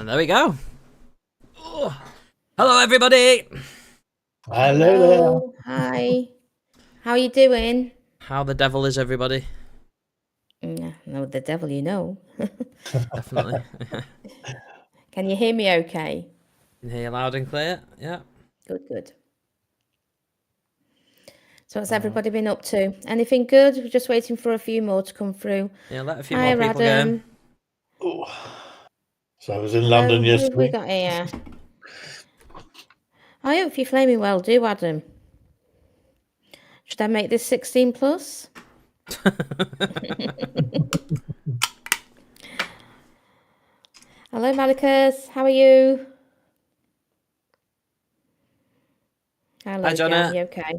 And there we go. Oh. Hello, everybody. Hello. Hi. How are you doing? How the devil is everybody? No, the devil you know. Definitely. Can you hear me okay? Can hear you loud and clear. Yeah. Good. So what's everybody been up to? Anything good? We're just waiting for a few more to come through. Yeah, let a few Hi, more people Adam. go. So I was in London Who have we yesterday. got here? I hope you're flaming well, do Adam. Should I make this 16 plus? Hello, Malikas. How are you? Hello, Hi, Jan. Janet. You okay?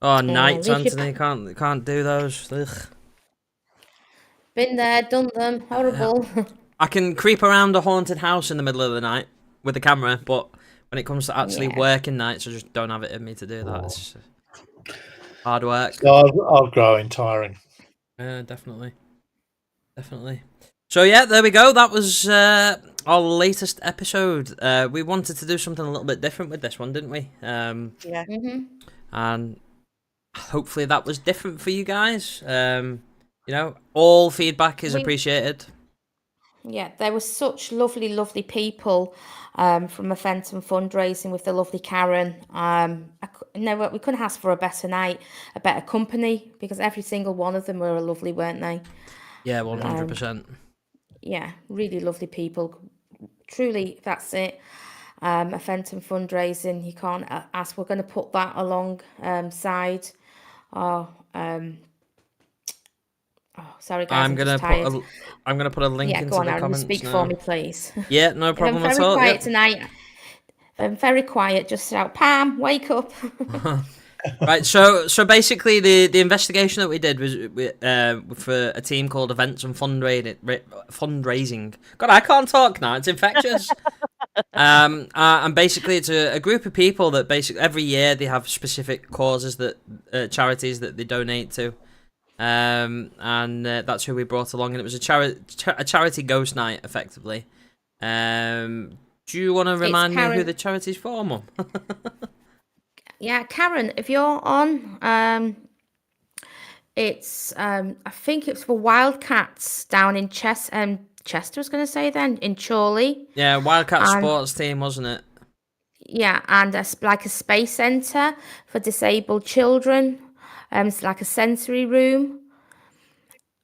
Oh, nights, leave Anthony. Can't do those. Ugh. Been there, done them. Horrible. I can creep around a haunted house in the middle of the night with the camera, but when it comes to actually Yeah. working nights, I just don't have it in me to do that. It's hard work. So I'll grow in tiring. Yeah, definitely. So yeah, there we go. That was our latest episode. We wanted to do something a little bit different with this one, didn't we? Yeah. And hopefully that was different for you guys. All feedback is appreciated. Yeah, there were such lovely people from Event and Fundraising with the lovely Karen. We couldn't ask for a better night, a better company, because every single one of them were lovely, weren't they? Yeah, 100%. Yeah, really lovely people. Truly, that's it. Event and Fundraising, you can't ask. We're going to put that alongside our. Sorry guys, I'm gonna just tired. I'm gonna put a link into the comments. Speak now. for me, please. Yeah, no problem at all. I'm very quiet tonight. I'm very quiet. Just shout, Pam, wake up. Right, so basically the investigation that we did was for a team called Events and Fundraising. God, I can't talk now. It's infectious. And basically it's a group of people that basically every year they have specific causes that charities that they donate to. And that's who we brought along, and it was a charity ghost night, effectively. Do you want to remind me who the charity's for, Mum? Yeah, Karen, if you're on, it's I think it's for Wildcats down in Chester. I was going to say then in Chorley. Yeah, Wildcat sports team, wasn't it? Yeah, and like a space centre for disabled children. It's like a sensory room.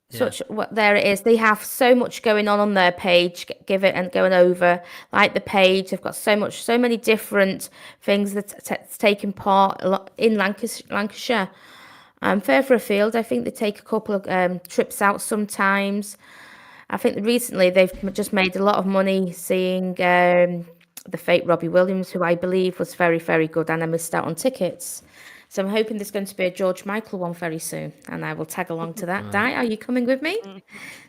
There it is. They have so much going on their page. Give it and going over like the page. They've got so many different things that's taking part in Lancashire. Further afield, I think they take a couple of trips out sometimes. I think recently they've just made a lot of money seeing the fake Robbie Williams, who I believe was very, very good, and I missed out on tickets. So I'm hoping there's going to be a George Michael one very soon, and I will tag along to that. Di, are you coming with me?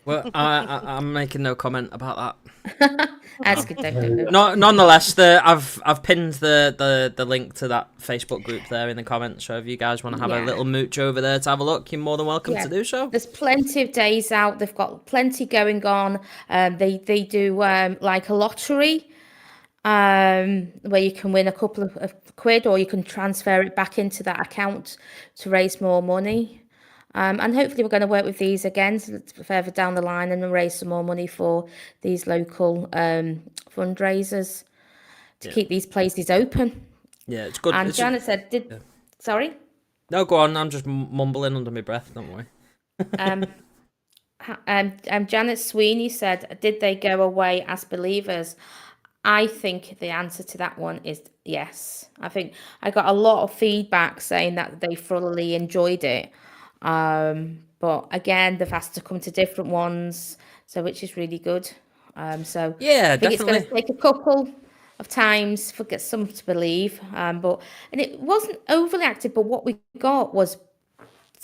Well, I'm making no comment about that. That's good. Nonetheless, I've pinned the link to that Facebook group there in the comments. So if you guys want to have a little mooch over there to have a look, you're more than welcome to do so. There's plenty of days out. They've got plenty going on. They do like a lottery. Where you can win a couple of quid, or you can transfer it back into that account to raise more money. And hopefully we're going to work with these again further down the line and raise some more money for these local fundraisers to keep these places open. Yeah, it's good. And Janet said, sorry? No, go on. I'm just mumbling under my breath. Don't worry. Janet Sweeney said, did they go away as believers? I think the answer to that one is yes. I think I got a lot of feedback saying that they thoroughly enjoyed it. But again, they've asked to come to different ones, so which is really good. So yeah, I think definitely. It's going to take a couple of times for get some to believe. And it wasn't overly active, but what we got was,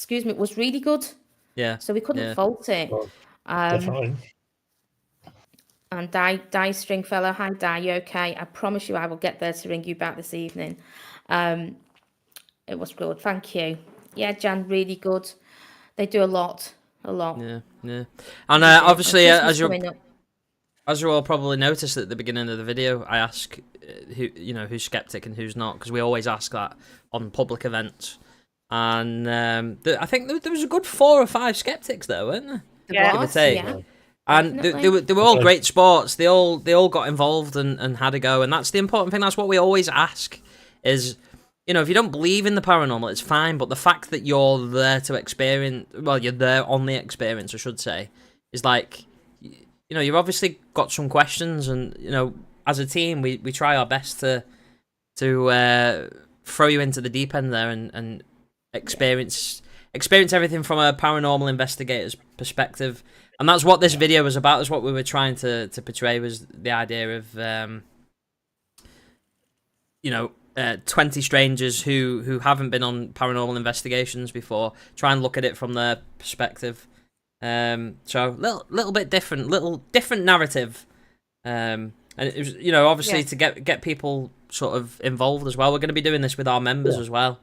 it was really good. Yeah. So we couldn't fault it. Definitely. And Di Stringfellow, hi Di, you okay? I promise you I will get there to ring you back this evening. It was good, thank you. Yeah, Jan, really good. They do a lot. a lot. Yeah, yeah. And Yeah, obviously, and Christmas coming up. as you all probably noticed at the beginning of the video, I ask who's skeptic and who's not, because we always ask that on public events. And I think there was a good 4 or 5 skeptics there, weren't there? There Give or was, take. yeah. And they were all great sports. They all got involved and had a go, and that's the important thing. That's what we always ask is, if you don't believe in the paranormal, it's fine. But the fact that you're there to experience, well, you're there on the experience, I should say, is like, you've obviously got some questions, and as a team, we try our best to throw you into the deep end there and experience everything from a paranormal investigator's perspective. And that's what this video was about. That's what we were trying to portray, was the idea of 20 strangers who haven't been on paranormal investigations before, try and look at it from their perspective. So little bit different, different narrative. And it was, obviously to get people sort of involved as well. We're going to be doing this with our members as well.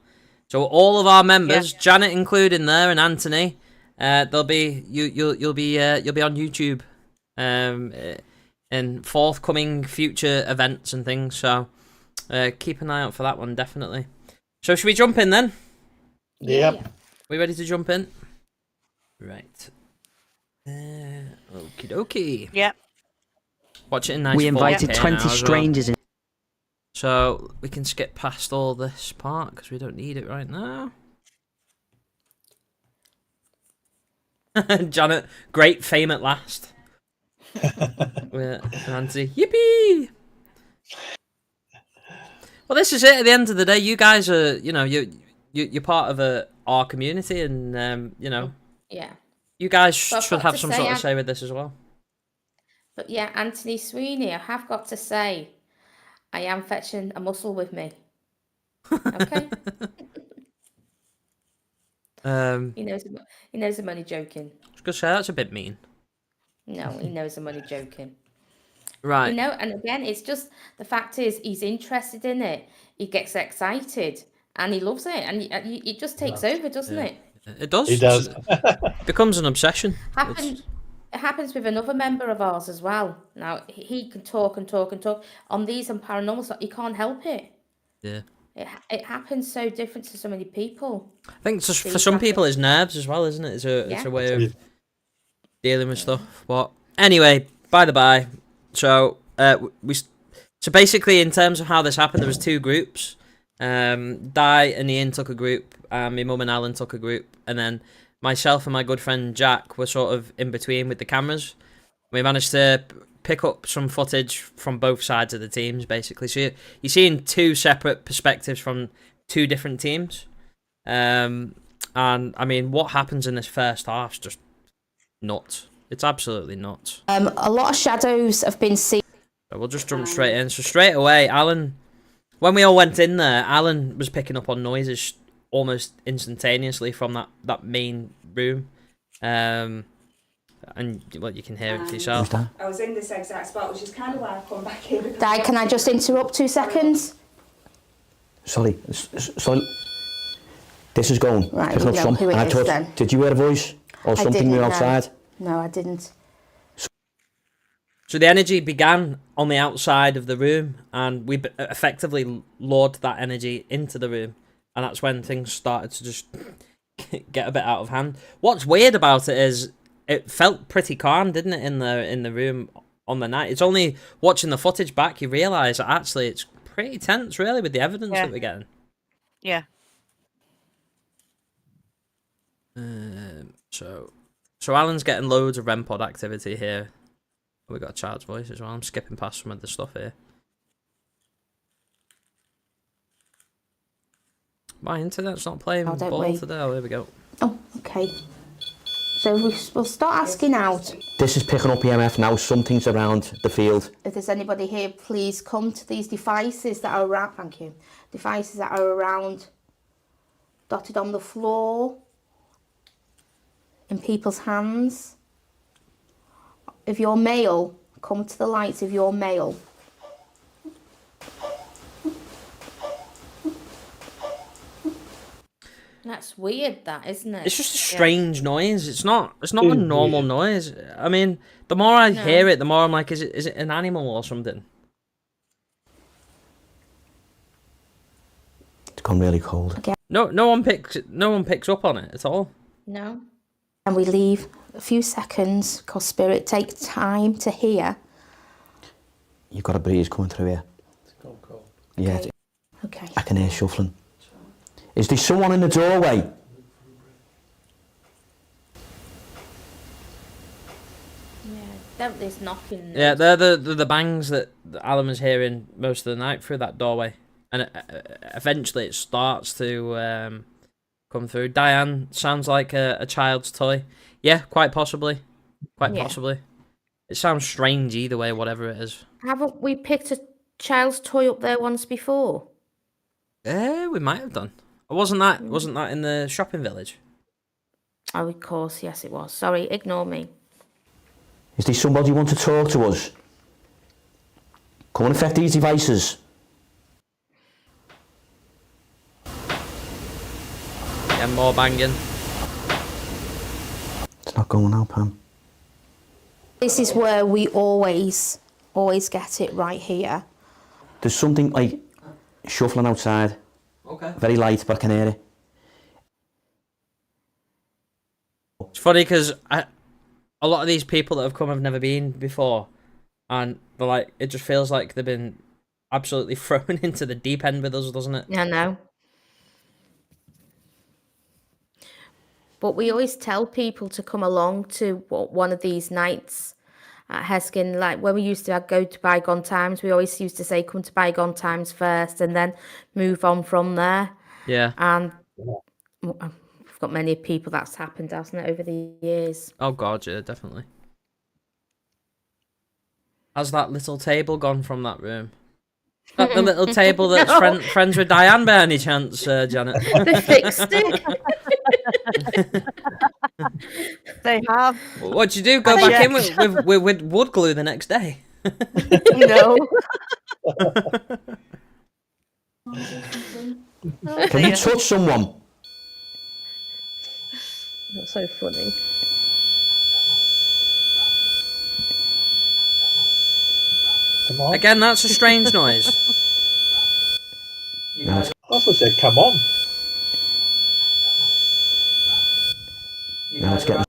So all of our members, Janet included there, and Anthony, you'll be on YouTube, in forthcoming future events and things. So keep an eye out for that one, definitely. So should we jump in then? Yep. We ready to jump in? Right. Okie dokie. Yep. Watch it in nice. We invited 4K 20 now as well. strangers in. So we can skip past all this part because we don't need it right now. Janet, great fame at last. With Nancy, yippee! Well, this is it. At the end of the day, you guys are, you're part of our community, and Yeah. you guys But I've should got have to some say, sort of say with this as well. But yeah, Anthony Sweeney, I have got to say, I am fetching a muscle with me. Okay. He knows I'm only joking. I was gonna say that's a bit mean. No, he knows I'm only joking. Right. And again, it's just the fact is he's interested in it. He gets excited and he loves it, and it just takes over, doesn't it? It does. He does. It becomes an obsession. It happens with another member of ours as well. Now he can talk and talk and talk on these and paranormal stuff. He can't help it. Yeah. It happens so different to so many people. I think just for some people it's nerves as well, isn't it? It's a way of dealing with stuff. But anyway, by the by, so basically in terms of how this happened, there was 2 groups. Di and Ian took a group, and my mum and Alan took a group, and then myself and my good friend Jack were sort of in between with the cameras. We managed to pick up some footage from both sides of the teams, basically. So you're seeing 2 separate perspectives from 2 different teams. And I mean, what happens in this first half is just nuts. It's absolutely nuts. A lot of shadows have been seen. So we'll just jump straight in. So straight away, Alan, when we all went in there, Alan was picking up on noises almost instantaneously from that main room. And well, you can hear it for yourself. I was in this exact spot, which is kind of why I've come back here. Di, can I just interrupt 2 seconds? Sorry. This is going. Right, Picking up we know some, who it and I is thought, then. did you hear a voice or something didn't, from no. outside? No, I didn't. So the energy began on the outside of the room, and we effectively lured that energy into the room, and that's when things started to just get a bit out of hand. What's weird about it is it felt pretty calm, didn't it, in the room on the night? It's only watching the footage back you realise that actually it's pretty tense, really, with the evidence that we're getting. Yeah. So Alan's getting loads of REM pod activity here. We got a child's voice as well. I'm skipping past some of the stuff here. My internet's not playing ball today. Oh, here we go. Oh, okay. So we'll start asking out. This is picking up EMF now. Something's around the field. If there's anybody here, please come to these devices that are around. Thank you. Devices that are around, dotted on the floor, in people's hands. If you're male, come to the lights if you're male. That's weird, that, isn't it? It's just a strange noise. It's not a It's normal weird. noise. I mean, the more I No. hear it, the more I'm like, is it an animal or something? It's gone really cold. No one picks up on it at all. No. And we leave a few seconds because spirit takes time to hear. You've got a breeze coming through here. It's gone cold. Yeah, Okay. Okay. I can hear shuffling. Is there someone in the doorway? Yeah, there's knocking. Yeah, they're the bangs that Alan was hearing most of the night through that doorway, and eventually it starts to come through. Diane sounds like a child's toy. Yeah, quite possibly. Quite Yeah. possibly. It sounds strange either way, whatever it is. Haven't we picked a child's toy up there once before? We might have done. Wasn't that in the shopping village? Oh, of course, yes, it was. Sorry, ignore me. Is there somebody who wants to talk to us? Come and affect these devices. Yeah, more banging. It's not going now, Pam. This is where we always get it right here. There's something like shuffling outside. Okay. Very light, but I can hear it. It's funny because a lot of these people that have come have never been before, and they're like, it just feels like they've been absolutely thrown into the deep end with us, doesn't it? I know. But we always tell people to come along to one of these nights at Heskin. Like when we used to go to Bygone Times, we always used to say, come to Bygone Times first and then move on from there. Yeah. And we've got many people that's happened, hasn't it, over the years? Oh god, yeah, definitely. Has that little table gone from that room? That the little table that's friends with Diane by any chance, Janet? They fixed it. They have. What'd you do? Go back in with wood glue the next day? No. Can you touch someone? That's so funny. Come on. Again, that's a strange noise. No, it's, I thought said, come on. no, it's getting...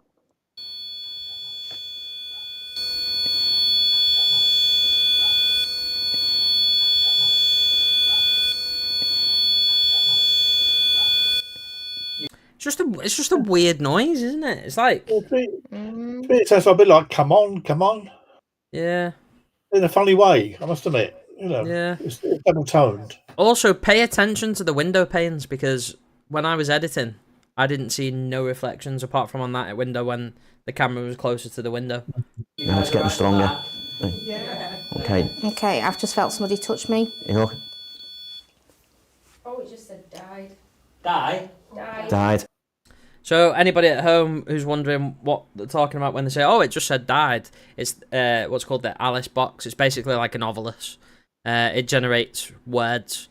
It's just a weird noise, isn't it? It's like, It sounds a bit like, come on, yeah. in a funny way, I must admit. Yeah. It's double toned. Also, pay attention to the window panes, because when I was editing, I didn't see no reflections apart from on that window when the camera was closer to the window. No, it's getting stronger. Okay. Okay, I've just felt somebody touch me. You know, Oh, it just said died. died. So anybody at home who's wondering what they're talking about when they say, "Oh, it just said died," it's what's called the Alice box. It's basically like a novelist. It generates words.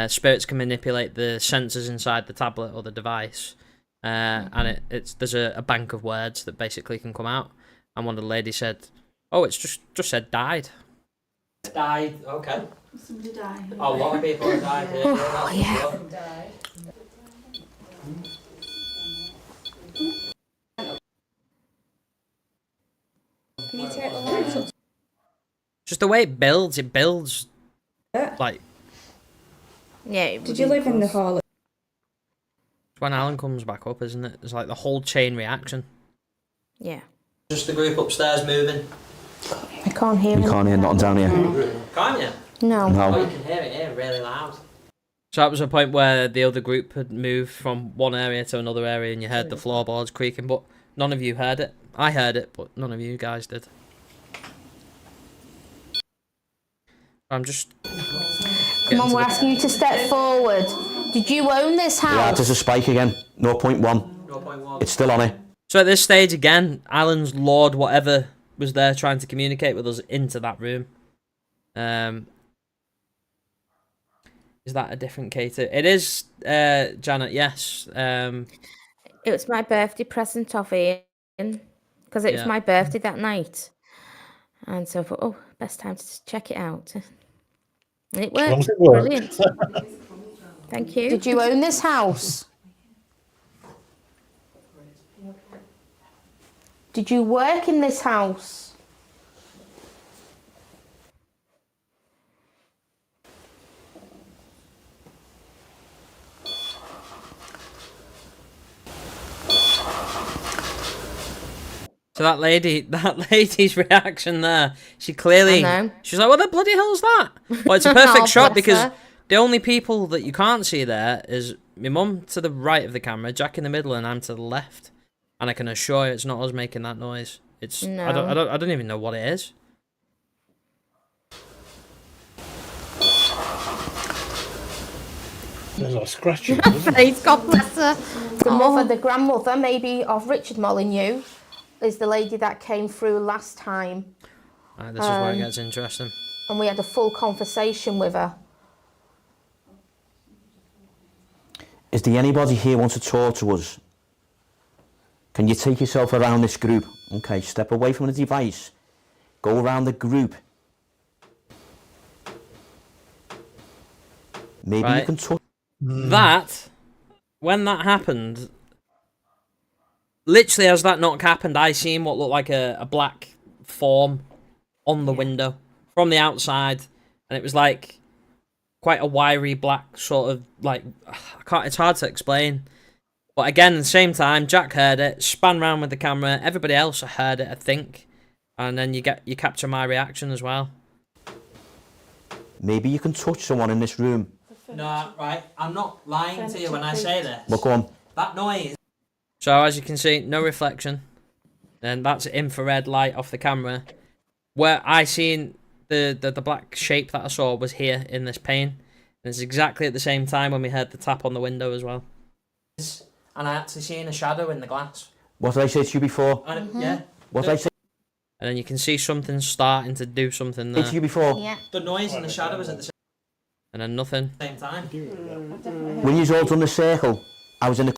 Spirits can manipulate the sensors inside the tablet or the device, and there's a bank of words that basically can come out. And one of the ladies said, "Oh, it's just said died." Died. Okay. Somebody died. A lot of people have died here. Oh, yeah. Can you take the lights up? Just the way it builds like Yeah. Did you live in the hall? when Alan comes back up, isn't it? It's like the whole chain reaction. Yeah. Just the group upstairs moving. I can't hear You him. can't hear nothing down here. Can't you? No. No. can hear it here really loud. So that was a point where the other group had moved from one area to another area and you heard the floorboards creaking, but none of you heard it. I heard it, but none of you guys did. I'm just... Come on, we're asking you to step forward. Did you own this Yeah, house? there's a spike again. 0.1. 0.1. It's still on it. So at this stage, again, Alan's lured whatever was there trying to communicate with us into that room. Is that a different Katie? It is, Janet. Yes. It was my birthday present off Ian because it was Yeah. my birthday that night, and so I thought, oh, best time to check it out. And it As long worked. as it works. Brilliant. Thank you. Did you own this house? Did you work in this house? So that lady's reaction there, she clearly, I know. she's like, what the bloody hell's that? Well, it's a perfect Oh, shot bless because her. the only people that you can't see there is my mum to the right of the camera, Jack in the middle, and I'm to the left. And I can assure you it's not us making that noise. It's, No. I don't even know what it is. There's like scratching, isn't it? Please, God bless her. The mother, the grandmother, maybe of Richard Molyneux, is the lady that came through last time, Right, this is where it gets interesting. and we had a full conversation with her. Is there anybody here wants to talk to us? Can you take yourself around this group? Okay, step away from the device. Go around the group. Maybe you Right. can touch. That, when that happened, literally as that knock happened, I seen what looked like a black form on the window from the outside, and it was like quite a wiry black sort of like, it's hard to explain. But again, at the same time, Jack heard it, span round with the camera, everybody else heard it, I think, and then you capture my reaction as well. Maybe you can touch someone in this room. No, right, I'm not lying to you when I say this. Well, go on. That noise. So as you can see, no reflection. And that's infrared light off the camera. Where I seen the black shape that I saw was here in this pane. And it's exactly at the same time when we heard the tap on the window as well. And I actually seen a shadow in the glass. What did I say to you before? And yeah. What did I say And then you can see something starting to do something there. to you before? Yeah. The noise and the shadow was at the same and then nothing. Same time. When you all done the circle, I was in the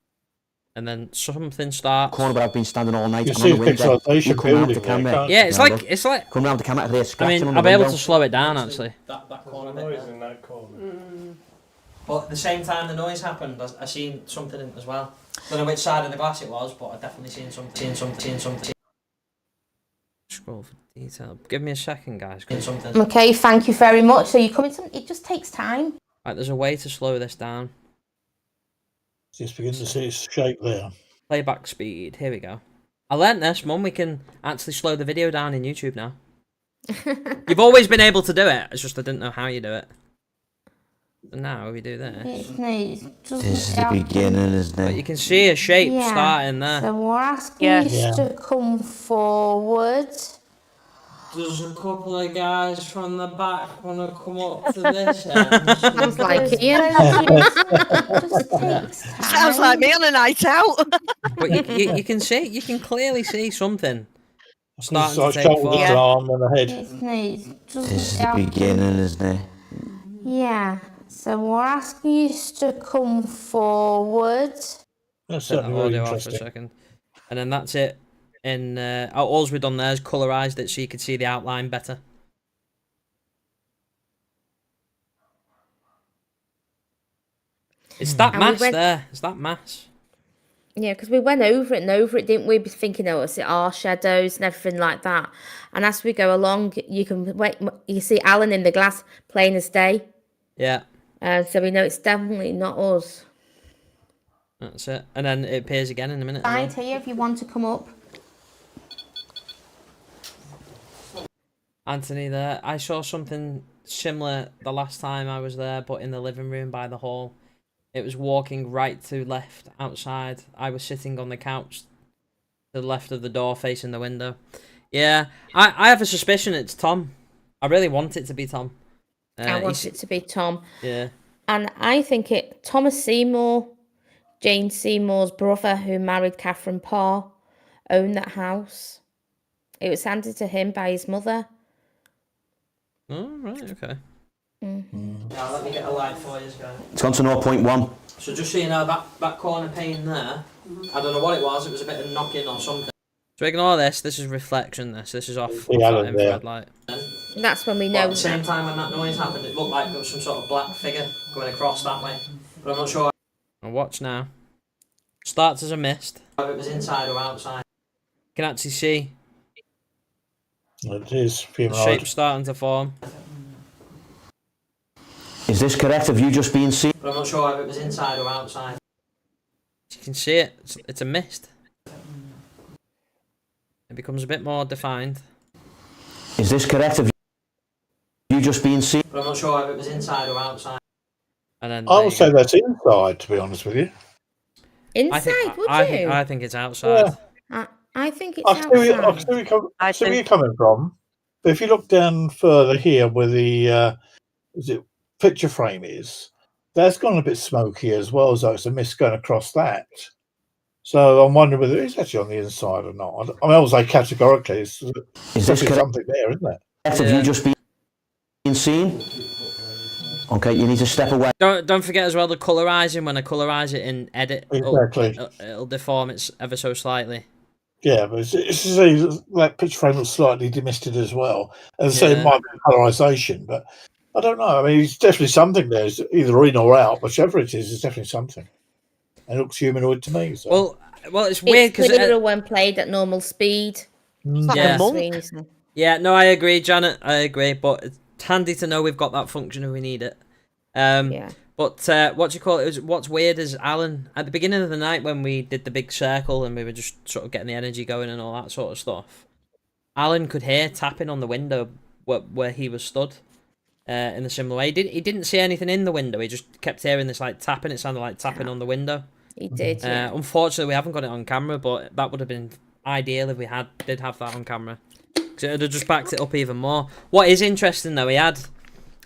And then something starts. corner where I've been standing all night. You I'm see on the window. pixelation You come round the building there, camera. can't Yeah, it's Round like up. it's like Come round the camera, I hear I scratching mean, on the I'll be able window. to slow it down actually. That corner bit Noise there. in that corner. But at the same time the noise happened, I seen something as well. Don't know which side of the glass it was, but I definitely seen something. Scroll for detail. Give me a second, guys. Something. Okay, thank you very much. So you come in, it just takes time. Right, there's a way to slow this down. Just begin to see its shape there. Playback speed. Here we go. I learnt this, Mum. We can actually slow the video down in YouTube now. You've always been able to do it. It's just I didn't know how you do it. So now we do this. This is the beginning, isn't But you it? can see a shape Yeah. starting there. So we're asking Yeah. you Yeah. to come forward. There's a couple of guys from the back want to come up to this end. Sounds like Ian. Just takes time. Sounds like me on a night out. But you can see, you can clearly see something. It's Starting like to take shoulders, form. arm, and a head. Just, This is the beginning, isn't it? yeah. So we're asking you to come forward. That's Set that certainly very audio off for a interesting. second. And then that's it. In all we've done there is colorized it so you could see the outline better. It's that And we mass went- there. It's that mass. Yeah, because we went over it and over it, didn't we? Be thinking, oh, it's our shadows and everything like that. And as we go along, you can wait. You see Alan in the glass, plain as day. Yeah, So we know it's definitely not us. that's it. And then it appears again in a minute. as well. Side here if you want to come up. Anthony there. I saw something similar the last time I was there, but in the living room by the hall. It was walking right to left outside. I was sitting on the couch to the left of the door facing the window. Yeah, I have a suspicion it's Tom. I really want it to be Tom. I want he's- it to be Tom. Yeah. And I think it Thomas Seymour, Jane Seymour's brother who married Catherine Parr, owned that house. It was handed to him by his mother. Oh, right, okay. Now let me get a light for you guys. It's gone to 0.1. So just so you know, that corner pane there, I don't know what it was a bit of knocking or something. So ignore this, this is reflection, this is off Yeah, that there. infrared light. That's when we But at know. the same time when that noise happened, it looked like there was some sort of black figure going across that way. But I'm not sure. Now watch now. Starts as a mist. If it was inside or outside. You can actually see It is the humanoid. shape starting to form. Is this correct? Have you just been seen? But I'm not sure if it was inside or outside. You can see it. It's a mist. It becomes a bit more defined. Is this correct? Have you just been seen? But I'm not sure if it was inside or outside. And then I would say that's inside, to be honest with you. Inside, would you? I think it's outside. Yeah. I think it's I see where outside. you're coming from. But if you look down further here where the picture frame is, that's gone a bit smoky as well, as though it's a mist going across that. So I'm wondering whether it's actually on the inside or not. I mean, I would say categorically, it's definitely something there, isn't it? Have you just been seen? Okay, you need to step away. Don't forget as well the colorizing. When I colorize it in edit, Exactly. it'll deform it ever so slightly. Yeah, but that picture frame looks slightly demisted as well. And so it might be colorization, but I don't know. I mean, it's definitely something there. It's either in or out, whichever it is, it's definitely something. It looks humanoid to me. So. Well, it's weird because clearer when played at normal speed. Like Yeah. a monk. Yeah, no, I agree, Janet. I agree, but it's handy to know we've got that function if we need it. Yeah. But what's weird is Alan at the beginning of the night when we did the big circle and we were just sort of getting the energy going and all that sort of stuff. Alan could hear tapping on the window where he was stood. In a similar way, he didn't see anything in the window. He just kept hearing this like tapping. It sounded like tapping on the window. He did. Yeah. Unfortunately, we haven't got it on camera, but that would have been ideal if we did have that on camera, because it would have just backed it up even more. What is interesting though, he had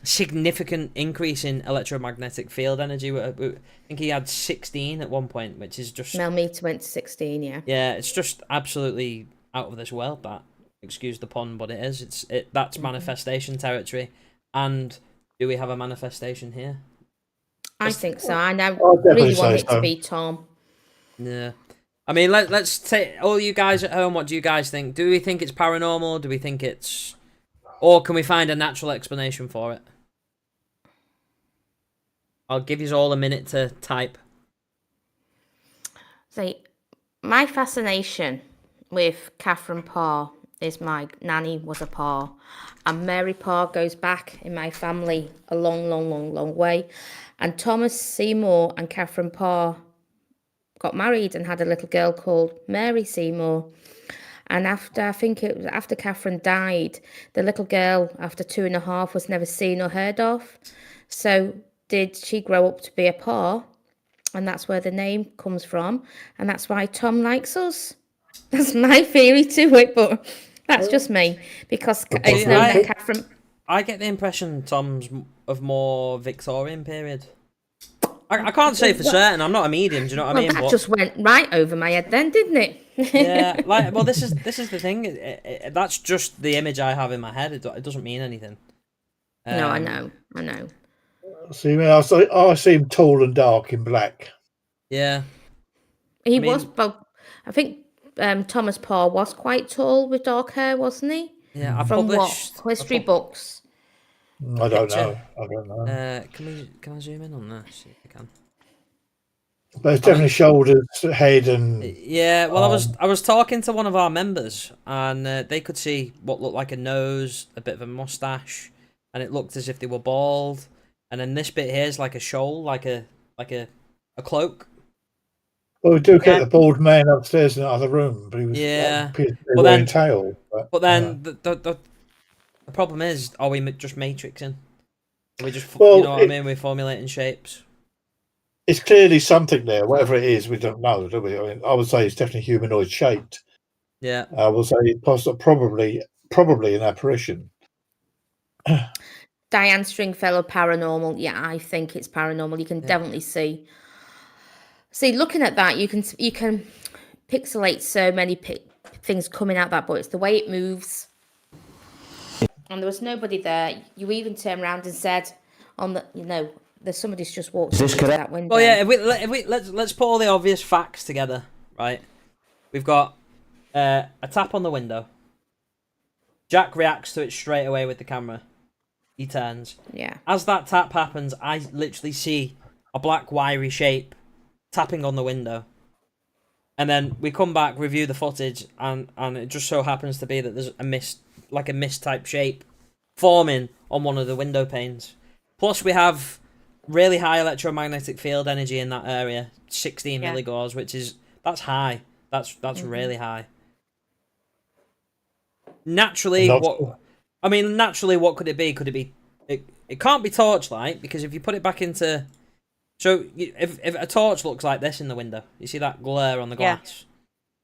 a significant increase in electromagnetic field energy. I think he had 16 at one point, which is just. Melmeter went to 16. Yeah. Yeah, it's just absolutely out of this world. That, excuse the pun, but it is. That's manifestation territory. And do we have a manifestation here? I think so. I now definitely really say want it so. to be Tom. Yeah. I mean, let's take all you guys at home. What do you guys think? Do we think it's paranormal? Do we think it's, or can we find a natural explanation for it? I'll give you all a minute to type. See, my fascination with Catherine Parr is my nanny was a Parr, and Mary Parr goes back in my family a long way. And Thomas Seymour and Catherine Parr got married and had a little girl called Mary Seymour. And I think it was after Catherine died, the little girl, after 2.5, was never seen or heard of. So did she grow up to be a Parr? And that's where the name comes from. And that's why Tom likes us. That's my theory to it, but that's just me. Because it's known that Catherine... I get the impression Tom's of more Victorian period. I can't say for certain. I'm not a medium. Do you know what I mean? That just went right over my head then, didn't it? Yeah. Well, this is the thing. That's just the image I have in my head. It doesn't mean anything. No, I know. See, I see him tall and dark in black. Yeah. He was. Well, I think Thomas Parr was quite tall with dark hair, wasn't he? Yeah. From what history books? I don't know. Can I zoom in on that? See if I can. But it's definitely shoulders, head, and yeah. Well, I was talking to one of our members, and they could see what looked like a nose, a bit of a mustache, and it looked as if they were bald. And then this bit here is like a shawl, like a cloak. Well, we do get the bald man upstairs in the other room, but he was wearing tail. But then the problem is, are we just matrixing? Are we just, well, you know what I mean? We're formulating shapes. It's clearly something there. Whatever it is, we don't know, do we? I mean, I would say it's definitely humanoid shaped. Yeah. I will say probably an apparition. Diane Stringfellow, paranormal. Yeah, I think it's paranormal. You can definitely see. See, looking at that, you can pixelate so many things coming out that, but it's the way it moves. And there was nobody there. You even turned around and said, on the, there's somebody's just walked Is this into correct? that window. Well, yeah. Let's put all the obvious facts together, right? We've got a tap on the window. Jack reacts to it straight away with the camera. He turns. Yeah. As that tap happens, I literally see a black wiry shape tapping on the window. And then we come back, review the footage, and it just so happens to be that there's a mist type shape forming on one of the window panes. Plus, we have really high electromagnetic field energy in that area, 16 milligauss, that's high. That's really high. Naturally, what could it be? Could it be? It can't be torchlight, because if you put it back into, if a torch looks like this in the window, you see that glare on the glass.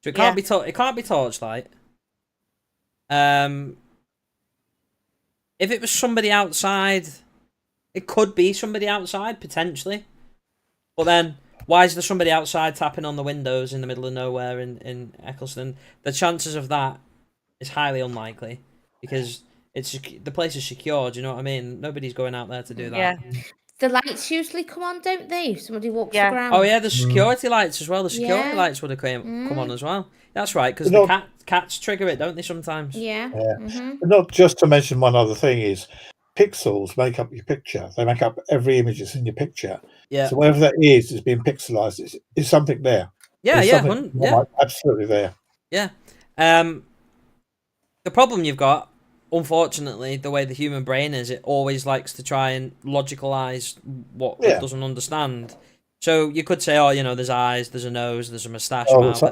So it can't be it can't be torchlight. If it was somebody outside, it could be somebody outside potentially. But then, why is there somebody outside tapping on the windows in the middle of nowhere in Eccleston? The chances of that is highly unlikely, because the place is secure. Do you know what I mean? Nobody's going out there to do that. Yeah. The lights usually come on, don't they? If somebody walks around. Oh yeah, the security lights as well. The security lights would have come on as well. That's right, because the cats trigger it, don't they? Sometimes. Yeah. But not just to mention one other thing is, pixels make up your picture. They make up every image that's in your picture. Yeah. So whatever that is being pixelized. Is something there. Yeah, There's yeah, something absolutely there. Yeah. The problem you've got, unfortunately, the way the human brain is, it always likes to try and logicalize what it doesn't understand. So you could say, oh, there's eyes, there's a nose, there's a moustache, mouth,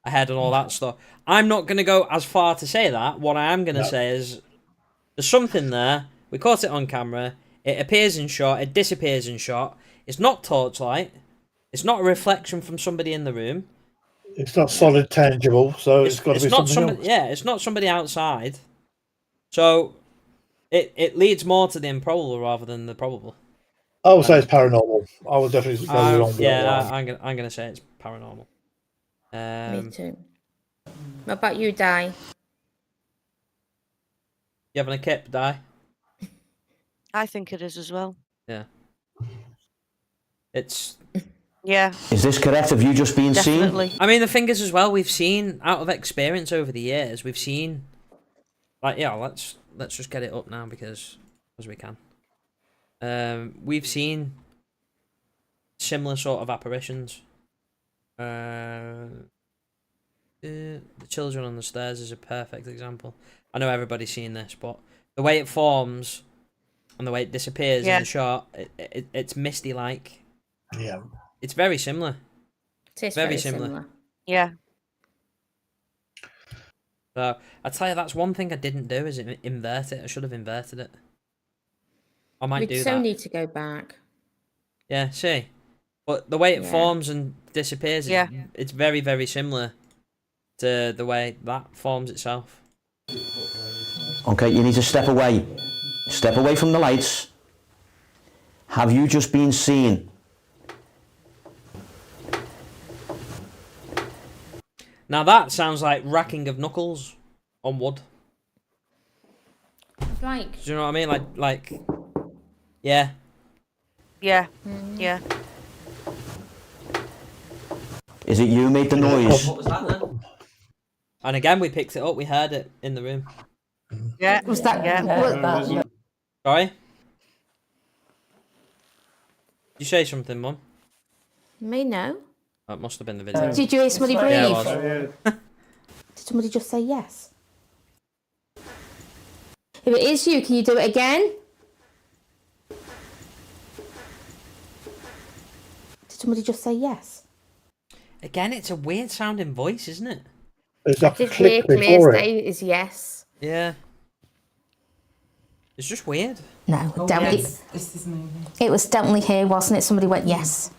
a head, and all that stuff. I'm not going to go as far to say that. What I am going to say is, there's something there. We caught it on camera. It appears in shot. It disappears in shot. It's not torchlight. It's not a reflection from somebody in the room. It's not solid, tangible, so it's got to be something else. Yeah, it's not somebody outside. So it leads more to the improbable rather than the probable. I would say it's paranormal. I would definitely go along with that. I'm gonna say it's paranormal. Me too. What about you, Di? You having a kip, Di? I think it is as well. Yeah. It's. Yeah. Is this correct? Have you just been Definitely. seen? I mean, the thing is as well, we've seen, out of experience over the years, we've seen, let's just get it up now because we can. We've seen similar sort of apparitions. The children on the stairs is a perfect example. I know everybody's seen this, but the way it forms and the way it disappears in the shot, it's misty like. Yeah. It's very similar. It is very similar. Yeah. So I tell you, that's one thing I didn't do is invert it. I should have inverted it. I might do that. We so need to go back. Yeah, see, but the way it forms and disappears, it's very, very similar to the way that forms itself. Okay, you need to step away. Step away from the lights. Have you just been seen? Now that sounds like racking of knuckles on wood. Like. Do you know what I mean? Like, yeah. Yeah. Yeah. Is it you made the noise? What was that then? And again, we picked it up. We heard it in the room. Yeah. Was that? Yeah. Sorry? Did you say something, Mum? Me no. That must have been the video. Did you hear somebody breathe? Yeah, it was. Did somebody just say yes? If it is you, can you do it again? Did somebody just say yes? Again, it's a weird sounding voice, isn't it? There's a Did click clear before it. day is yes. Yeah. It's just weird. No, definitely. It was definitely here, wasn't it? Somebody went yes.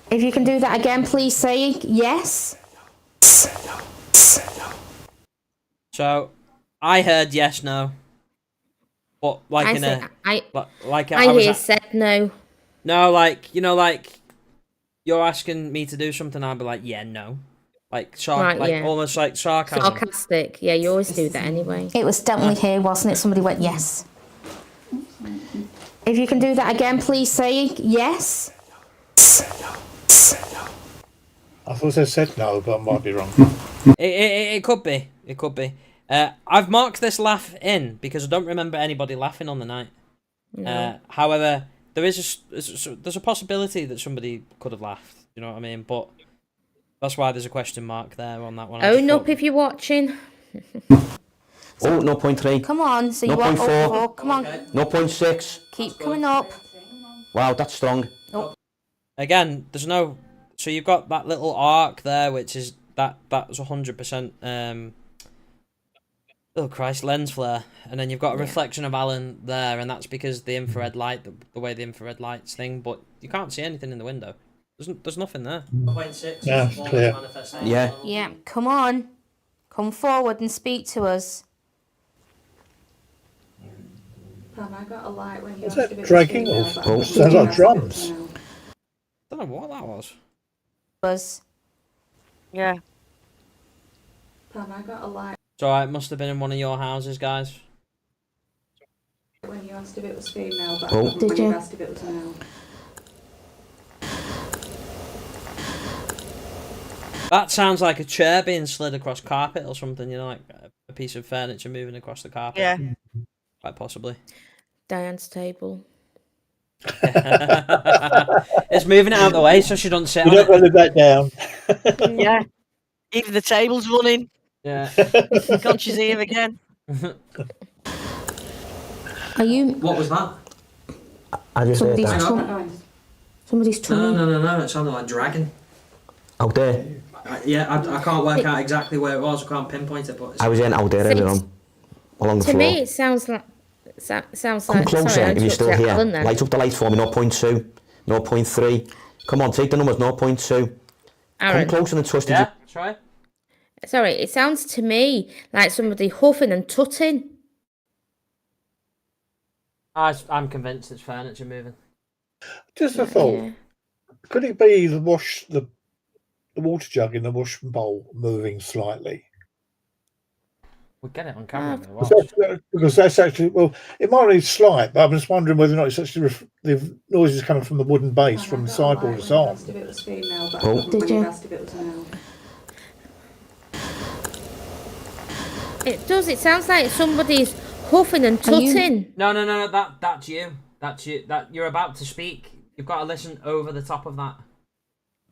If you can do that again, please say yes. So, I heard yes, no. But like I said no. No, like you're asking me to do something, I'll be like, yeah, no. Almost like sarcasm. Sarcastic. Yeah, you always do that anyway. It was definitely here, wasn't it? Somebody went yes. If you can do that again, please say yes. I thought they said no, but I might be wrong. It could be. It could be. I've marked this laugh in because I don't remember anybody laughing on the night. No. However, there's a possibility that somebody could have laughed. You know what I mean? But that's why there's a question mark there on that one. Own up if you're watching. Oh, 0.3. Come on. So you are 0.4. up 4. Come on. 0.6. Keep coming up. Wow, that's strong. Again, there's no. So you've got that little arc there, which is that was 100%. Oh Christ, lens flare, and then you've got a reflection of Alan there, and that's because the infrared light, the way the infrared lights thing. But you can't see anything in the window. There's nothing there. 0.6. Yeah, it's clear. Yeah. Yeah. Come on. Come forward and speak to us. Pam, I got a light when you What's asked that if it was dragging? female, Or but I sounds think like you asked if it was drums. male. Don't know what that was. Us. Yeah. Pam, I got a light So it must have been in one of your houses, guys. when you asked if it was female, but Oh. I couldn't Did when you you? asked if it was male. That sounds like a chair being slid across carpet or something. You know, like a piece of furniture moving across the carpet. Yeah. Quite possibly. Diane's table. It's moving it out of the way so she doesn't sit You on don't it. let that down. Yeah. Even the table's running. Yeah. Can't you see him again? Are you What was that? I just heard somebody's that. tum- somebody's tummy? No. It sounded like dragging. Out there. I can't work out exactly where it was. I can't pinpoint it, but it's... I was in out there earlier on. Along the To floor. me, it sounds like. Sounds Come like. closer Sorry, I if you're still interrupted here. Alan then. Light up the light for me. 0.2. 0.3. Come on, take the numbers. 0.2. Come Aaron. closer and touch the... Yeah, try. Sorry, it sounds to me like somebody huffing and tutting. I'm convinced it's furniture moving. Just a thought. Yeah. Could it be the water jug in the wash bowl moving slightly? We'll get it on camera. and Because watch. because that's actually, well, it might be slight, but I'm just wondering whether or not it's actually the noise is coming from the wooden base Pam, from I the got a sideboard light it's when you on. asked if it was female, but Oh. I couldn't Did when you you? asked if it was male. It does. It sounds like somebody's huffing and Are you- tutting. No. That's you. That's you. That you're about to speak. You've got to listen over the top of that.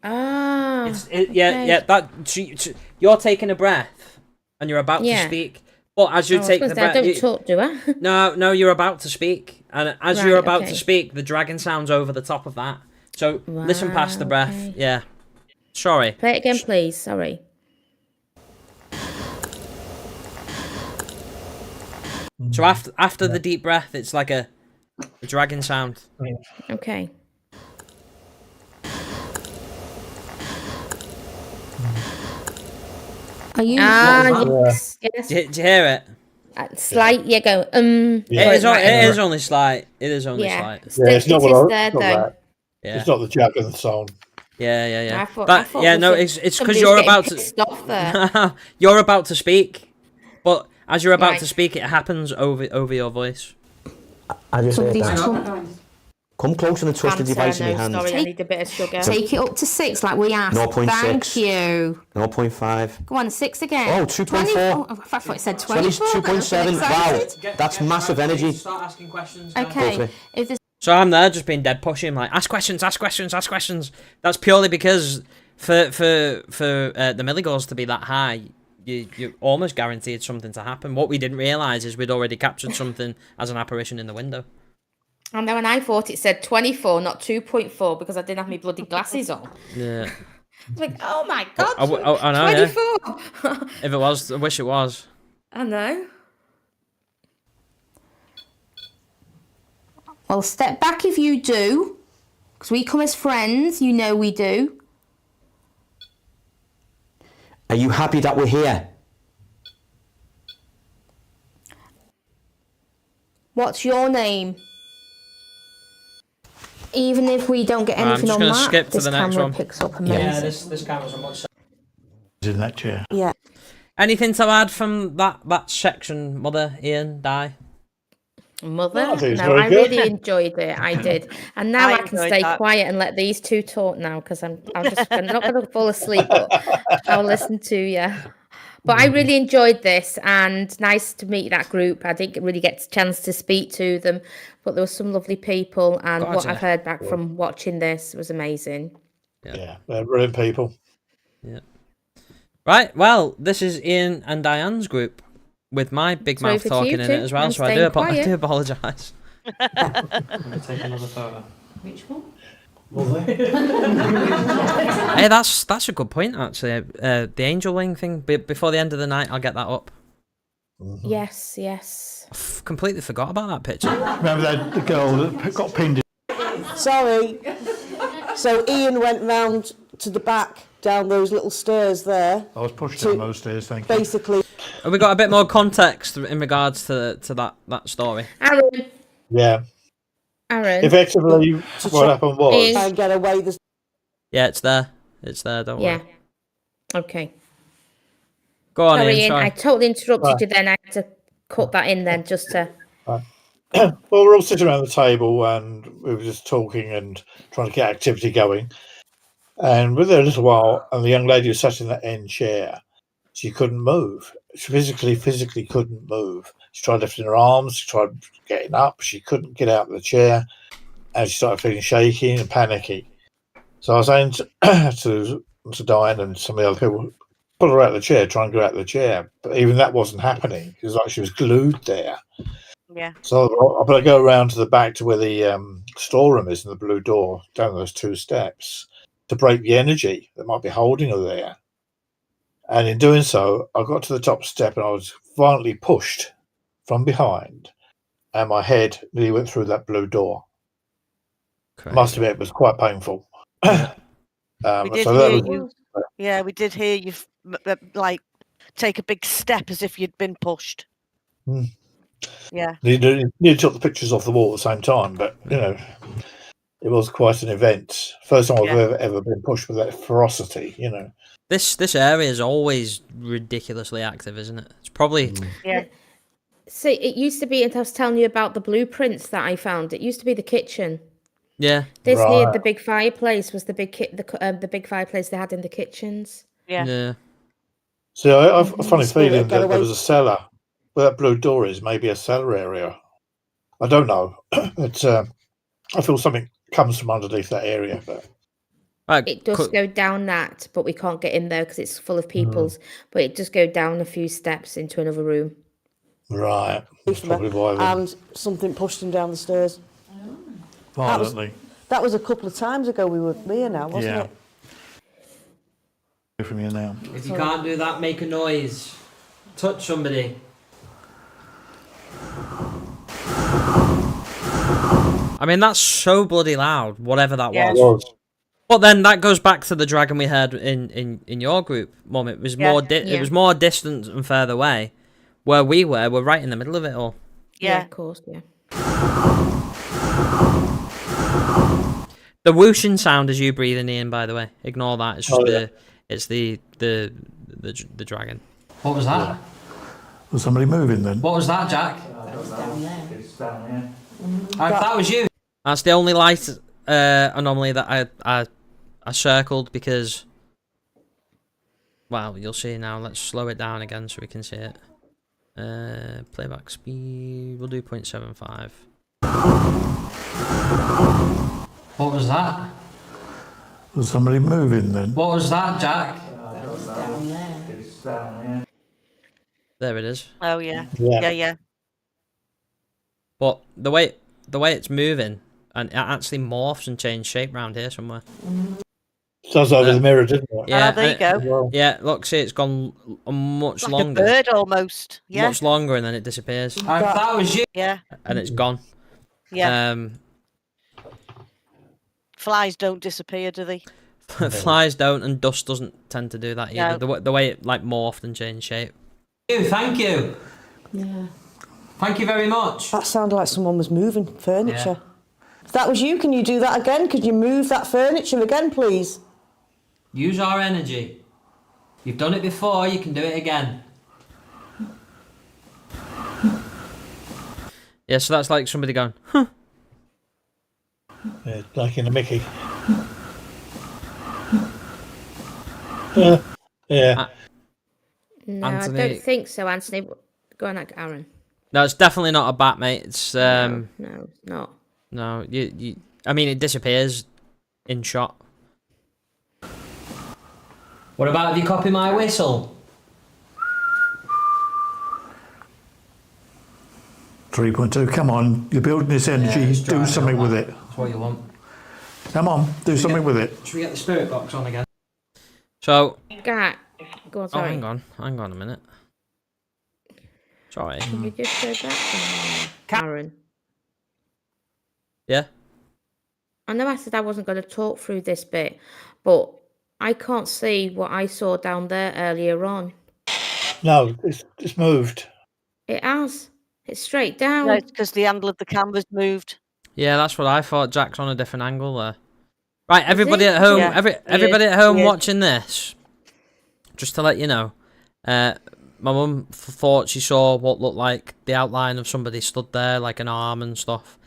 Ah. Yeah. okay. That you're taking a breath, and you're about to Yeah. speak. But as you I was take gonna the say, I breath, don't talk, do I? no, you're about to speak, and as Right, you're about okay. to speak, the dragon sounds over the top of that. So listen past the breath. okay. Yeah. Sorry. Play it again, please. Sorry. So after the deep breath, it's like a dragon sound. Okay. Are you? Yes. Yes. Do you hear it? Slight. Yeah. Go. Yeah. It is only slight. It is only Yeah. slight. Yeah, it's not It is what there it's not though. that. Yeah. It's not the jug and the song. Yeah. I thought But yeah, it was no, a- it's because somebody you're was getting about to. pissed off there. You're about to speak, but as you're about Right. to speak, it happens over your voice. I just heard Somebody's that. tum- Come closer and touch the Cancer, device in no, your hand. sorry, I need a bit of sugar. Take it up to 6 like we asked. 0.6. Thank you. 0.5. Go on, 6 again. Oh, 2.4. 20 oh, I thought it said 24. 2.7. Wow, that's massive energy. Start asking questions. Go for Okay. it. If there's So I'm there just being dead pushy. I'm like, ask questions. That's purely because for the milligauss to be that high, you're almost guaranteed something to happen. What we didn't realise is we'd already captured something as an apparition in the window. And then when I thought it said 24, not 2.4, because I didn't have my bloody glasses on. Yeah. I was like, oh my god, I know, yeah. 24. If it was, I wish it was. I know. well, step back if you do, because we come as friends. You know we do. Are you happy that we're here? What's your name? Even if we don't get I'm anything just on gonna that, skip to this the next camera one. picks up Yeah. amazing. this camera's a much. In that chair. Yeah. Anything to add from that section, Mother, Ian, Di? Mother, I think it's no, very I good. really enjoyed it. I did, and now I can enjoyed stay that. quiet and let these two talk now because I'm just I'm not going to fall asleep, but I'll listen to you. But I really enjoyed this, and nice to meet that group. I didn't really get a chance to speak to them, but there were some lovely people, and God, what yeah. I've heard back from watching this was amazing. Yeah, they're brilliant people. Right, well, this is Ian and Diane's group with my big It's mouth over to you talking in it two. as well, I'm so I staying do quiet. apologise. Take another photo. Which one? Hey, that's a good point actually. The angel wing thing before the end of the night, I'll get that up. Yes, yes. Completely forgot about that picture. Remember the girl that got pinned Sorry. So Ian went round to the back down those little stairs there. I was pushed down those stairs, thank you. Basically, Have we got a bit more context in regards to that story? Aaron, Yeah. Aaron. Effectively, To what try- happened was, try and get away. There's Yeah, it's there. It's there. Don't Yeah. worry. Okay. Go on, Sorry, Ian. Ian. Sorry. I totally interrupted Right. you then. I had to cut that in then just to. well, we're all sitting around the table and we were just talking and trying to get activity going. And we're there a little while, and the young lady who sat in that end chair, she couldn't move. She physically couldn't move. She tried lifting her arms, she tried getting up, she couldn't get out of the chair, and she started feeling shaky and panicky. So I was saying to Diane and some of the other people, pull her out of the chair, try and get out of the chair. But even that wasn't happening. It was like she was glued there. Yeah. So I better go around to the back to where the storeroom is, in the blue door, down those 2 steps, to break the energy that might be holding her there. And in doing so, I got to the top step and I was violently pushed from behind, and my head nearly went through that blue door. Crazy. Must admit, it was quite painful. We did so that hear was, you. Yeah, we did hear you like take a big step as if you'd been pushed. Hmm. Yeah. nearly took the pictures off the wall at the same time, but you know, it was quite an event. First time I've ever been pushed with that ferocity, you know. This area is always ridiculously active, isn't it? It's probably Yeah. So it used to be, and I was telling you about the blueprints that I found. It used to be the kitchen. yeah. This near Right. the big fireplace was the big fireplace they had in the kitchens. Yeah. Yeah. See, I have a funny Spirit, feeling get that there away. was a cellar. Where that blue door is, maybe a cellar area. I don't know, but I feel something comes from underneath that area. But Right. It does go down that, but we can't get in there because it's full of peoples. But it does go down a few steps into another room. right, that's from her, probably why. Then. and something pushed him down the stairs. Violently. That was a couple of times ago. We were here now, wasn't Yeah. it? From you now. If you can't do that, make a noise. Touch somebody. I mean, that's so bloody loud, whatever that Yeah. It was. was. But then that goes back to the dragon we had in your group, Mum. It was more it was more distant and further away. Where we were, we're right in the middle of it all. Yeah. Of course, yeah. The whooshing sound is you breathing in, by the way. Ignore that. It's just the dragon. What was that? Was somebody moving then? What was that, Jack? It's down here. That was you. That's the only light anomaly that I circled because. Well, you'll see now. Let's slow it down again so we can see it. Playback speed. We'll do 0.75. What was that? Was somebody moving then? What was that, Jack? It's down here. There it is. Oh yeah. Yeah. Yeah. Yeah. But the way it's moving, and it actually morphs and changes shape round here somewhere. Sounds over the mirror, didn't it? Yeah, there you go. Well, Yeah, look, see, it's gone much Like longer. a bird almost. Yeah. Much longer, and then it disappears. That was you. Yeah. And it's gone. Yeah. Flies don't disappear, do they? Flies don't, and dust doesn't tend to do that either. No. The way it like morphed and changed shape. Thank you. Yeah. Thank you very much. That sounded like someone was moving furniture. If that was you, can you do that again? Could you move that furniture again, please? Use our energy. You've done it before, you can do it again. Yeah, so that's like somebody going, huh. Yeah, like in a Mickey. Yeah. No, Anthony- I don't think so, Anthony. Go on, Aaron. No, it's definitely not a bat, mate. It's No, it's not. no, you. I mean, it disappears in shot. What about if you copy my whistle? 3.2. Come on, you're building this energy. Yeah, it's do dry, something don't with that. it. That's what you want. Come on, do something with it. Should we get the spirit box on again? So. Go on, Oh, sorry. hang on a minute. Sorry. Can we just go back to Aaron? Yeah. I know I said I wasn't going to talk through this bit, but I can't see what I saw down there earlier on. No, it's moved. It has. It's straight down. No, it's because the angle of the camera's moved. Yeah, that's what I thought. Jack's on a different angle there. Right, everybody at home, Yeah, everybody at home he is. watching this. Just to let you know, my mum thought she saw what looked like the outline of somebody stood there, like an arm and stuff.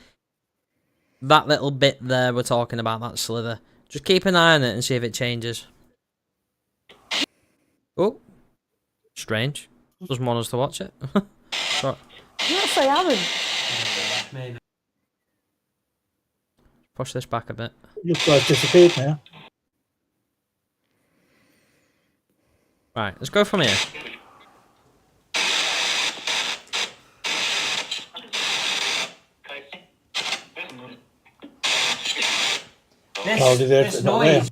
That little bit there we're talking about, that slither. Just keep an eye on it and see if it changes. Oh, strange. Doesn't want us to watch it. Sorry. Did not say Aaron. Maybe. Push this back a bit. Looks like it's disappeared now. Right, let's go from here. It's not there.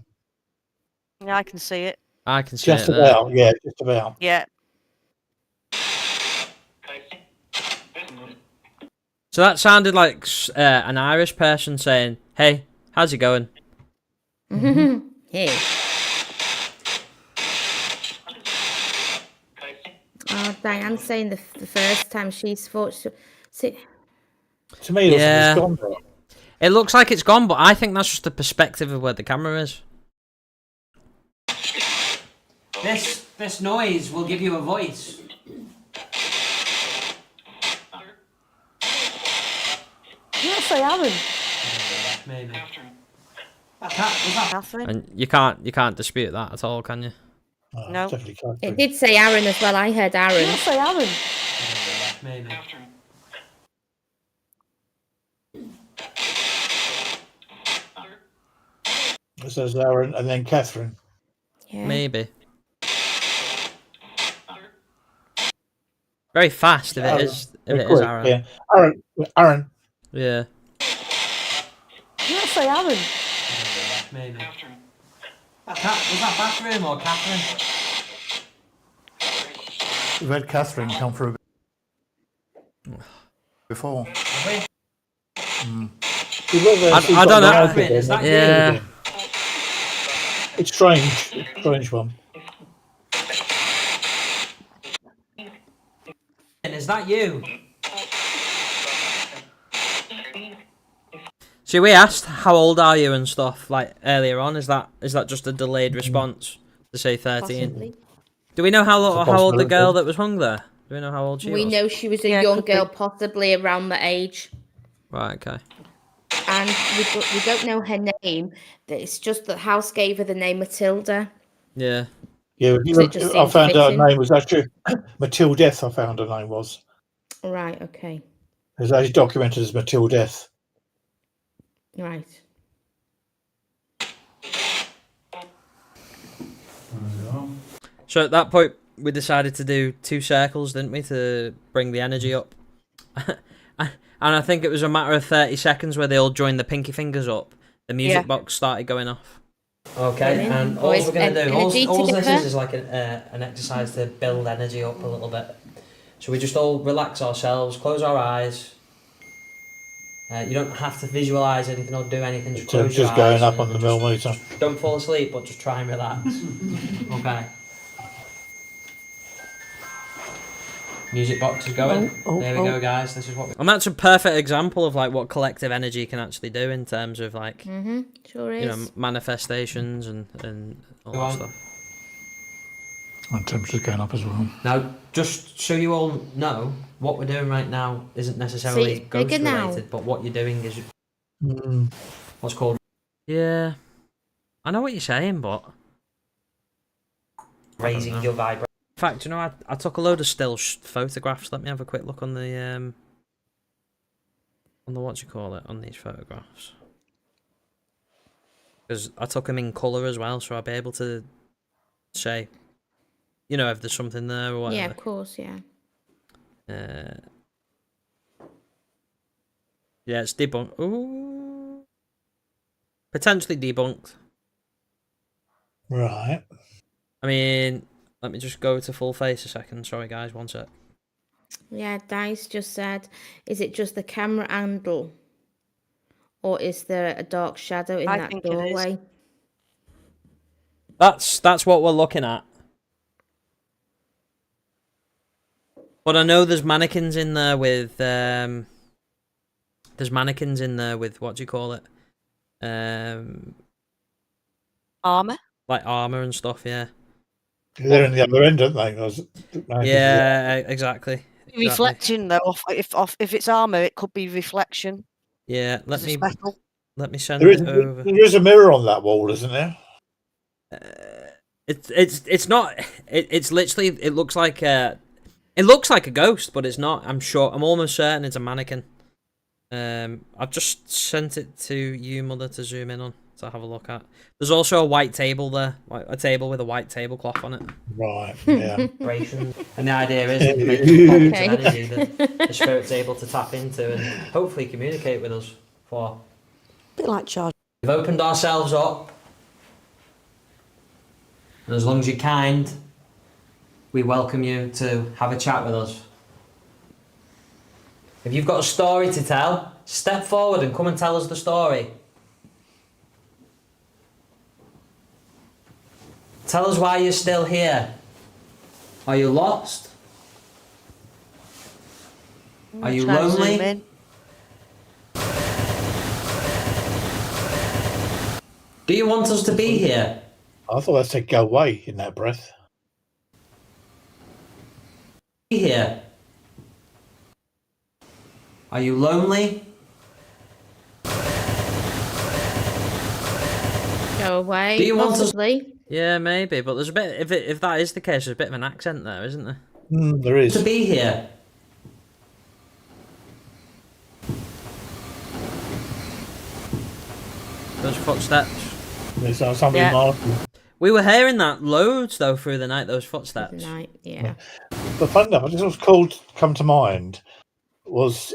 Yeah, I can see it. I can see Just it there. about, yeah, just about. Yeah. So that sounded like an Irish person saying, "Hey, how's it going?" Hey. Oh, Diane's saying the first time she's thought see, To me, it looks Yeah. like it's gone there. It looks like it's gone, but I think that's just the perspective of where the camera is. This noise will give you a voice. Did not say Aaron. Maybe. Catherine? And you can't dispute that at all, can you? Oh, No. definitely can't. it did say Aaron as well. I heard Did Aaron. not say Aaron. Maybe. It says Aaron and then Catherine. Yeah. Maybe. Very fast if it is. If it is Aaron. Yeah. Aaron. Yeah. Did not say Aaron. Maybe. Was that bathroom or Catherine? We've had Catherine come through before. I don't know. Is that yeah. It's strange. It's a strange one. Is that you? See, we asked how old are you and stuff like earlier on. Is that just a delayed response to say 13? Possibly. Do we know how old the possibility. girl that was hung there? Do we know how old she We was? know she was a Yeah, young could be. girl, possibly around the age, Right. Okay. and we don't know her name. It's just the house gave her the name Matilda. Yeah. Yeah, So it just I seems found out her fitting. name was actually Matilde Death. I found her name was. Right. Okay. It was actually documented as Matilde Death. Right. So at that point, we decided to do 2 circles, didn't we, to bring the energy up? And I think it was a matter of 30 seconds where they all joined the pinky fingers up. The music Yeah. box started going off. Okay, Brilliant. and all Boys, we're going to do, all energy this together. is like an exercise to build energy up a little bit. So we just all relax ourselves, close our eyes. You don't have to visualise anything or do anything, just So close your just eyes. going up and on the just millimeter. Don't fall asleep, but just try and relax. Okay. Music box is going. There we go, guys. This is what. And that's a perfect example of like what collective energy can actually do in terms of like Sure is. you know manifestations and all that stuff. And temperature's going up as well. Now, just so you all know, what we're doing right now isn't necessarily it's ghost bigger now. related, but what you're doing is Mm. what's called. Yeah, I know what you're saying, but raising your vibration. In fact, you know, I took a load of still photographs. Let me have a quick look on the what do you call it, on these photographs, because I took them in colour as well, so I'll be able to say, you know, if there's something there or whatever. Yeah, of course, yeah. Yeah, it's debunked. Ooh. Potentially debunked. Right. I mean, let me just go to full face a second. Sorry, guys, one sec. Yeah, Dice just said, is it just the camera angle? Or is there a dark shadow in I that think it is. doorway? That's what we're looking at. But I know there's mannequins in there with what do you call it? Armour. Like armor and stuff, yeah. They're in the other end, aren't they? Yeah, exactly. Reflection though, if it's armour, it could be reflection. Yeah, let 'cause me it's metal. send There it over. there is a mirror on that wall, isn't there? It's not. It's literally. It looks like a ghost, but it's not. I'm sure. I'm almost certain it's a mannequin. I've just sent it to you, Mother, to zoom in on to have a look at. There's also a white table there, like a table with a white tablecloth on it. Right. Yeah. And the idea is that you make pockets Okay. of energy that the spirit's able to tap into and hopefully communicate with us. For Bit like charge. we've opened ourselves up, and as long as you're kind, we welcome you to have a chat with us. If you've got a story to tell, step forward and come and tell us the story. Tell us why you're still here. Are you lost? Are you Try and zoom lonely? in. Do you want us to be here? I thought that said go away in that breath. Be here. Are you lonely? Go away, Do you want us- possibly. Yeah, maybe, but there's a bit. If that is the case, there's a bit of an accent there, isn't there? There is. To be here. Those footsteps. There's somebody Yeah. marking. We were hearing that loads though through the night. Those footsteps. Night, yeah. But fun enough, what was called come to mind was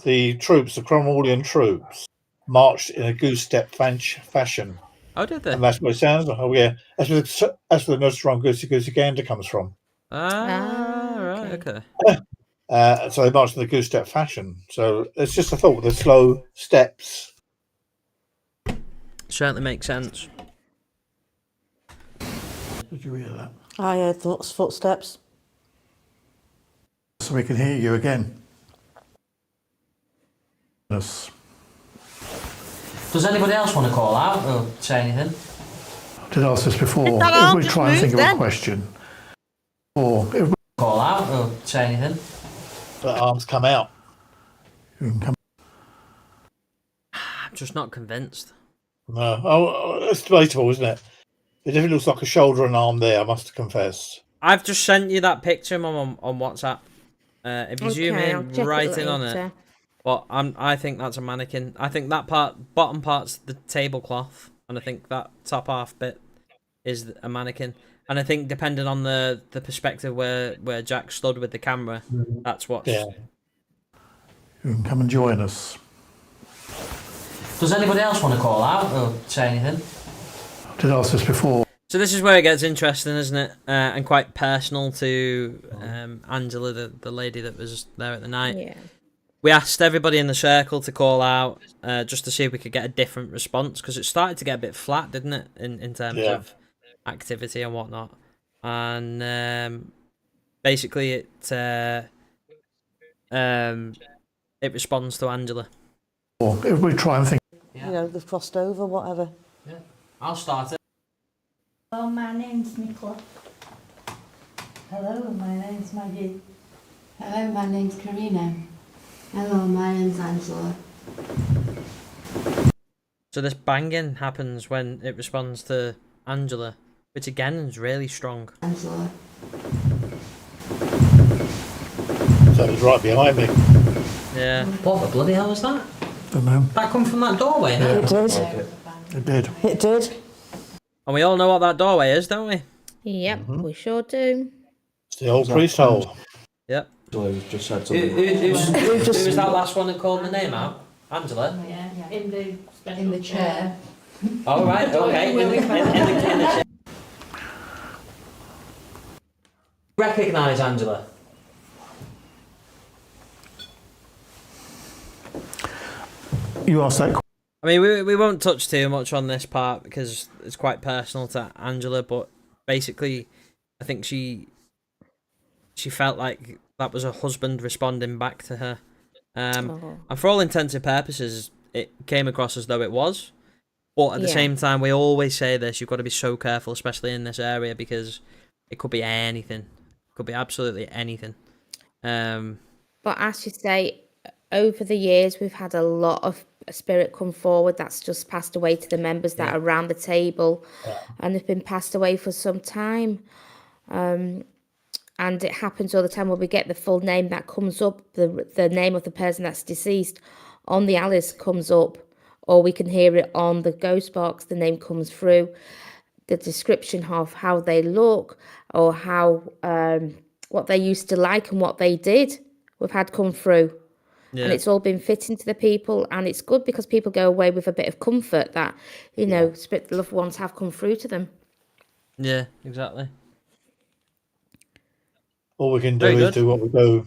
the troops, the Cromwellian troops, marched in a goose step fashion. Oh, did they? And that's what it sounds like. Oh, yeah. That's where the Nostrum Goosey Goosey Gander comes from. Ah, right, okay. okay. So they marched in the goose step fashion. So it's just a thought, the slow steps. Certainly makes sense. Did you hear that? I heard footsteps. So we can hear you again. Yes. Does anybody else want to call out or say anything? I did ask this before. Did that If arm we just try and move think of then? a question, or if Call out or say anything? the arms come out, you can come. I'm just not convinced. No, it's debatable, isn't it? It definitely looks like a shoulder and arm there. I must confess. I've just sent you that picture, Mum, on WhatsApp. If you zoom Okay, I'll in check right it in on it, later. but I think that's a mannequin. I think that bottom part's the tablecloth, and I think that top half bit is a mannequin. And I think depending on the perspective where Jack stood with the camera, that's what's. Yeah. You can come and join us. Does anybody else want to call out or say anything? I did ask this before. So this is where it gets interesting, isn't it? And quite personal to Angela, the lady that was there at the night. Yeah. We asked everybody in the circle to call out just to see if we could get a different response, because it started to get a bit flat, didn't it, in terms of activity and whatnot. And basically it responds to Angela. Or if we try and think. Yeah. You know, they've crossed over, whatever. Yeah. I'll start it. Well, my name's Nicola. Hello, my name's Maggie. Hello, my name's Karina. Hello, my name's Angela. So this banging happens when it responds to Angela, which again is really strong. Angela. So it's right behind me. Yeah. What the bloody hell was that? Don't know. That come from that doorway now? It did. It did. It did. And we all know what that doorway is, don't we? Yep, we sure do. It's the old priest hole. Yep. Just said Who was that last one that called the name out? Angela? Yeah, in the chair. Oh, right, okay. In the chair. Recognise Angela? You asked that. I mean, we won't touch too much on this part because it's quite personal to Angela, but basically, I think she felt like that was her husband responding back to her. And for all intents and purposes, it came across as though it was. But at the same time, we always say this, you've got to be so careful, especially in this area, because it could be anything. It could be absolutely anything. But as you say, over the years, we've had a lot of spirit come forward that's just passed away to the members that are around the table, and they've been passed away for some time. And it happens all the time when we get the full name that comes up, the name of the person that's deceased on the Alice comes up, or we can hear it on the ghost box, the name comes through, the description of how they look, or how what they used to like and what they did, we've had come through. Yeah. And it's all been fitting to the people, and it's good because people go away with a bit of comfort that, you know, spirit loved ones have come through to them. Yeah, exactly. All we can do Very is good. do what we do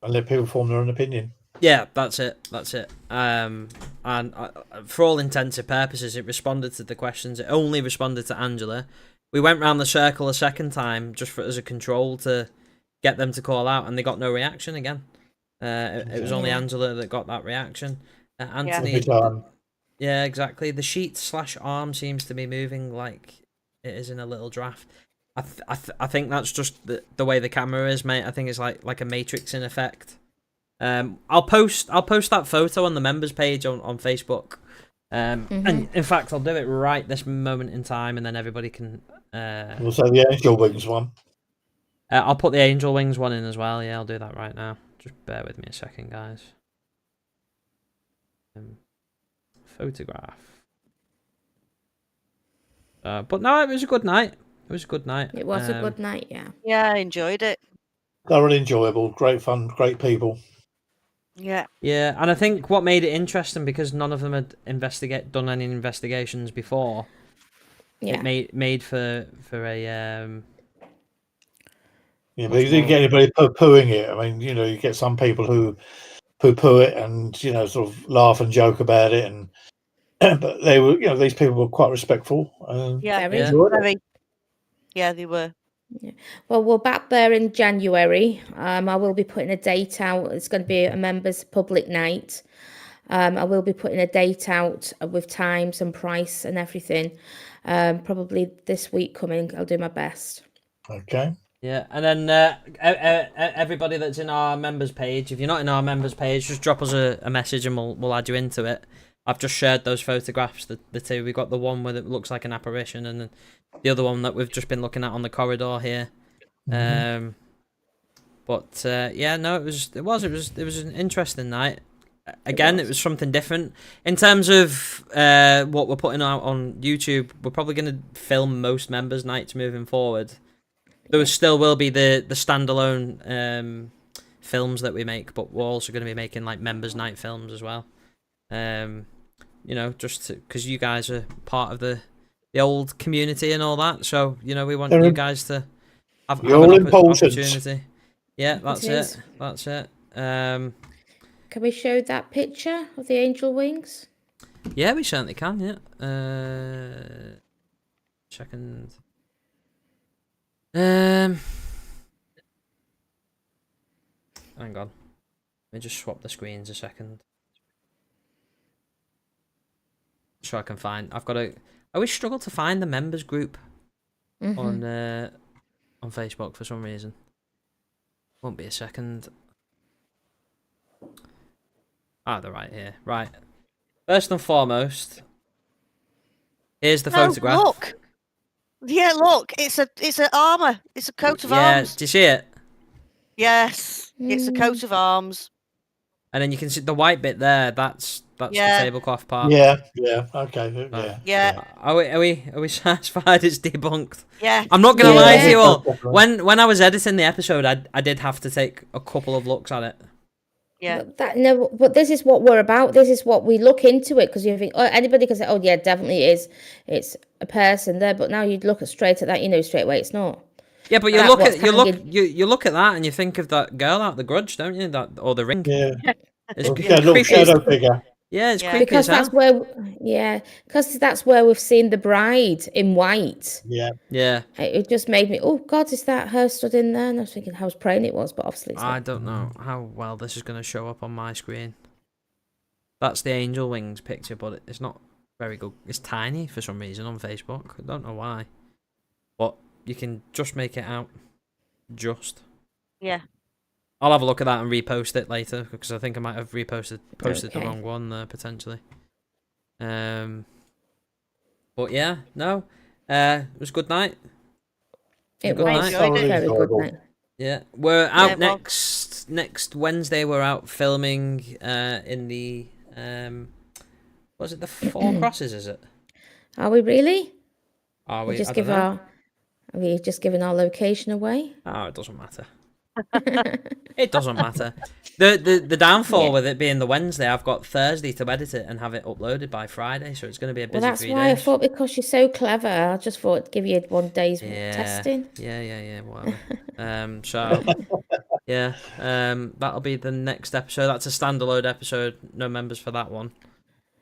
and let people form their own opinion. Yeah, that's it. And for all intents and purposes, it responded to the questions. It only responded to Angela. We went round the circle a second time just as a control to get them to call out, and they got no reaction again. It was only Angela that got that reaction. Anthony, Every time. yeah, exactly. The sheet / arm seems to be moving like it is in a little draft. I think that's just the way the camera is, mate. I think it's like a Matrix in effect. I'll post that photo on the members page on Facebook. And in fact, I'll do it right this moment in time, and then everybody can. Also, the angel wings one. I'll put the angel wings one in as well. Yeah, I'll do that right now. Just bear with me a second, guys. Photograph. But no, it was a good night. It was a good night. It was a good night, yeah. Yeah, I enjoyed it. Thoroughly enjoyable, great fun, great people. Yeah. Yeah, and I think what made it interesting, because none of them had done any investigations before. Yeah. It made for a Yeah, but you didn't get anybody poo-pooing it. I mean, you know, you get some people who poo-poo it and, you know, sort of laugh and joke about it, and but they were, you know, these people were quite respectful. Yeah, Very. very. Yeah, they were. Yeah. Well, we're back there in January. I will be putting a date out. It's going to be a members' public night. I will be putting a date out with times and price and everything. Probably this week coming. I'll do my best. Okay. Yeah, and then everybody that's in our members page, if you're not in our members page, just drop us a message and we'll add you into it. I've just shared those photographs, the two. We've got the one where it looks like an apparition, and then the other one that we've just been looking at on the corridor here. Yeah, no, it was an interesting night. Again, it was something different in terms of what we're putting out on YouTube. We're probably going to film most members' nights moving forward. There still will be the standalone films that we make, but we're also going to be making like members' night films as well. You know, just because you guys are part of the old community and all that, so you know we want you guys to have an opportunity. Yeah, that's it. That's it. Can we show that picture of the angel wings? Yeah, we certainly can. Yeah. Second. Hang on. Let me just swap the screens a second. So I can find. I always struggle to find the members group on on Facebook for some reason. Won't be a second. Ah, they're right here. Right. First and foremost, here's the photograph. Look. Yeah, look. It's a armour. It's a coat of arms. Do you see it? Yes. It's a coat of arms. And then you can see the white bit there. That's the tablecloth part. Yeah. Okay. Yeah. Are we satisfied? It's debunked. Yeah. I'm not gonna lie to you all. Definitely. When I was editing the episode, I did have to take a couple of looks at it. Yeah. But this is what we're about. This is what we look into it, because you think, oh, anybody can say, oh yeah, definitely it is. It's a person there. But now you look straight at that, you know straight away it's not. Yeah, but you That look what's at hanging. you look at that and you think of that girl out the Grudge, don't you? That or the Ring. Yeah. It's Okay, little creepy as- shadow figure. Yeah, it's Yeah. creepy Because as hell. that's where, because that's where we've seen the bride in white. Yeah. Yeah, It just made me, oh God, is that her stood in there? And I was thinking, I was praying it was, but obviously it's I not. don't know how well this is going to show up on my screen. That's the angel wings picture, but it's not very good. It's tiny for some reason on Facebook. I don't know why, but you can just make it out. Just. Yeah. I'll have a look at that and repost it later, because I think I might have posted the Okay. wrong one there potentially. But yeah, no, it was a good night. It Good was night. a very good Enjoyable. night. Yeah, we're out well- next Wednesday. We're out filming in the was it the Four Crosses? Is it? Are we really? Are We we? just I don't give know. our, are we just giving our location away? Oh, it doesn't matter. It doesn't matter. The downfall Yeah. with it being the Wednesday, I've got Thursday to edit it and have it uploaded by Friday, so it's going to be a busy Well, that's 3 why I days. thought, because you're so clever, I just thought it'd give you 1 day's testing. Yeah, whatever. So yeah, that'll be the next episode. That's a standalone episode. No members for that one.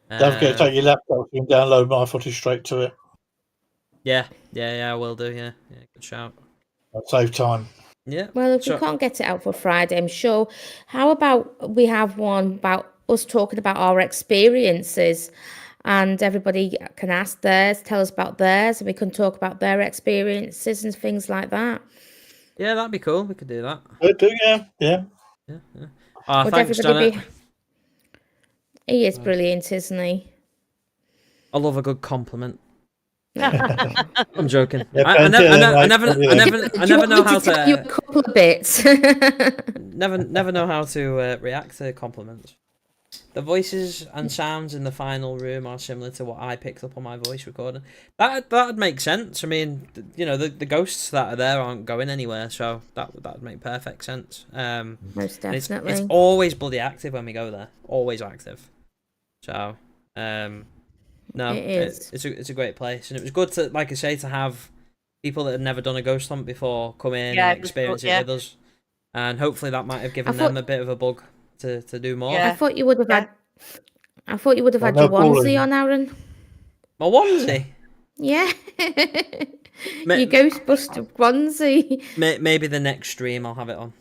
Don't forget to take your laptop. You can download my footage straight to it. Yeah, I will do. Yeah, good shout. That'll save time. Yeah. Well, if So- we can't get it out for Friday, I'm sure. How about we have one about us talking about our experiences, and everybody can ask theirs, tell us about theirs, and we can talk about their experiences and things like that. Yeah, that'd be cool. We could do that. Yeah. Yeah. Oh, Would thanks, everybody Janet. He is brilliant, isn't he? I love a good compliment. I'm joking. Yeah, I never know how Tell you a to couple of bits. never know how to react to compliments. The voices and sounds in the final room are similar to what I picked up on my voice recording. That'd make sense. I mean, you know, the ghosts that are there aren't going anywhere, so that'd make perfect sense. Most And definitely. it's always bloody active when we go there. Always active. So, no, It is. it's a great place, and it was good to, like I say, to have people that had never done a ghost hunt before come in Yeah, and it was experience good, it yeah. with us, and hopefully that might have given thought- them a bit of a bug to do more. Yeah. I thought you would have Yeah. had. I thought you would have Well, had your no calling. onesie on, Aaron. My onesie, Yeah. Ma- Your Ghostbuster onesie. maybe the next stream I'll have it on.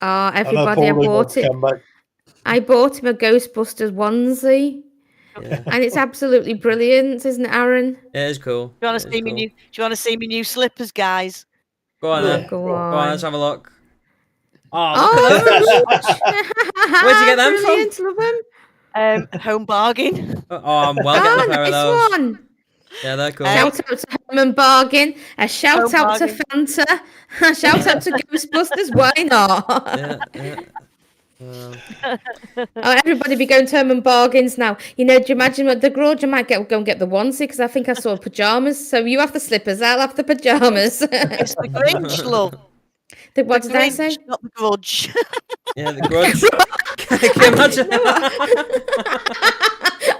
Oh, I know everybody, I Pauline bought wants to it. come back. I bought him a Ghostbusters onesie, Yeah, and it's absolutely brilliant, isn't it, Aaron? it is cool. Do you want It to is see me cool. new? Do you want to see me new slippers, guys? Go on, Yeah. then. Go Go on, on. let's have a look. Oh, look at those! Where'd you get them from? Brilliant, love 'em. Home bargain. Oh, I'm well getting a pair of nice those. one. Yeah, they're cool. Shout out to Home Bargain. A shout Home out to Bargain. Fanta. A shout out to Ghostbusters. Why not? Yeah. Oh, everybody be going to Home Bargains now. You know, do you imagine what the grudge? I might go and get the onesie, because I think I saw pajamas. So you have the slippers, I'll have the pajamas. It's the Grinch, love. What The did I Grinch, say? not the Grudge. Yeah, the Grudge. Can you imagine?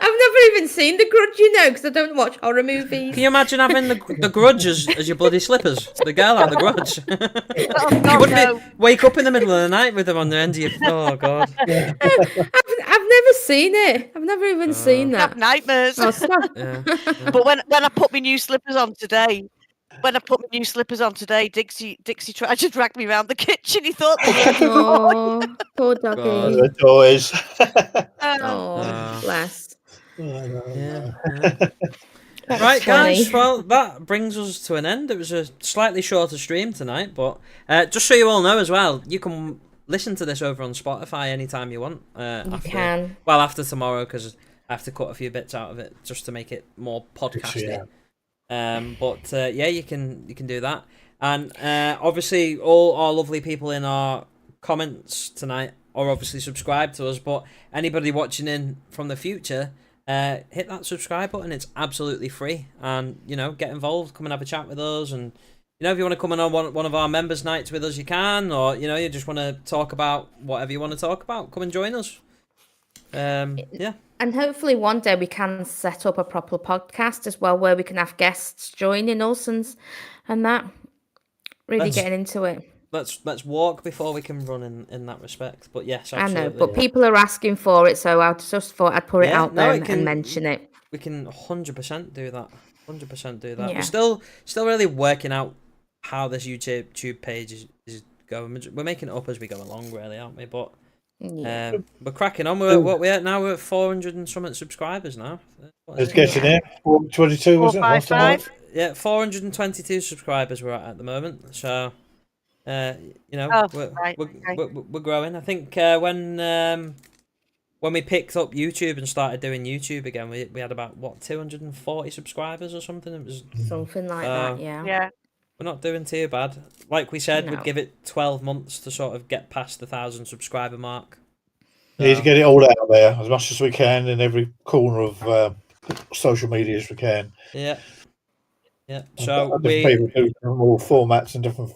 I've never even seen the grudge, you know, because I don't watch horror movies. Can you imagine having the Grudge as your bloody slippers? The girl out the Grudge. Oh, You God, wouldn't no. wake up in the middle of the night with them on the end of your. Oh God. I've never seen it. I've never even seen Have that. nightmares. Oh, sorry. Yeah. But when I put my new slippers on today, Dixie tried to drag me around the kitchen. He thought they were Oh, poor God. doggy. The toys. Oh, bless. Yeah. That's Right, funny. guys. Well, that brings us to an end. It was a slightly shorter stream tonight, but just so you all know as well, you can listen to this over on Spotify anytime you want. You can. Well, after tomorrow, because I have to cut a few bits out of it just to make it more podcasty. But yeah, you can do that, and obviously all our lovely people in our comments tonight are obviously subscribed to us. But anybody watching in from the future, hit that subscribe button. It's absolutely free, and get involved. Come and have a chat with us, and if you want to come on one of our members' nights with us, you can, or you just want to talk about whatever you want to talk about. Come and join us. Yeah. And hopefully one day we can set up a proper podcast as well, where we can have guests joining us and that. Really getting into it. Let's walk before we can run in that respect. But yes, absolutely. I know, but people are asking for it, so I just thought I'd put it out there and mention it. We can 100% do that. 100% do that. Yeah. We're still really working out how this YouTube page is going. We're making it up as we go along, really, aren't we? But we're cracking on. We're at 400 and something subscribers now. It's getting in. 22, was it? 455. Yeah, 422 subscribers we're at the moment. So, we're growing. I think when we picked up YouTube and started doing YouTube again, we had about 240 subscribers or something. It was something like that. Yeah. Yeah. We're not doing too bad. Like we said, No. we'd give it 12 months to sort of get past the 1,000 subscriber mark. We need to get it all out there as much as we can in every corner of social media as we can. Yeah. Yeah. So people do all formats and different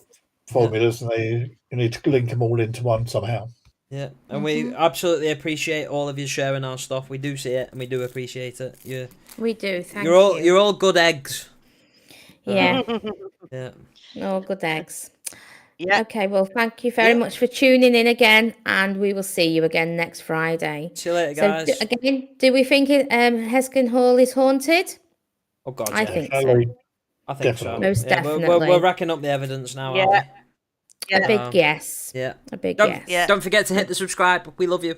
formulas, and you need to link them all into one somehow. Yeah, and we absolutely appreciate all of you sharing our stuff. We do see it, and we do appreciate it. We do. Thank you. you. You're all good eggs. Yeah. Yeah. All good eggs. Yeah. Okay, well, thank you very much for tuning in again, and we will see you again next Friday. See you later, guys. So, do we think Heskin Hall is haunted? Oh, God, I yeah. think so. I think so. Most definitely. We're racking up the evidence now, Yeah. aren't we? A big yes. Yeah. A big yes. Yeah. Don't forget to hit the subscribe. We love you.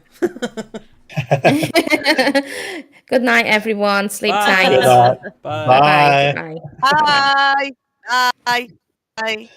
Good night, everyone. Sleep Bye. tight. Good night. Bye. Bye. Bye. Bye. Bye. Bye.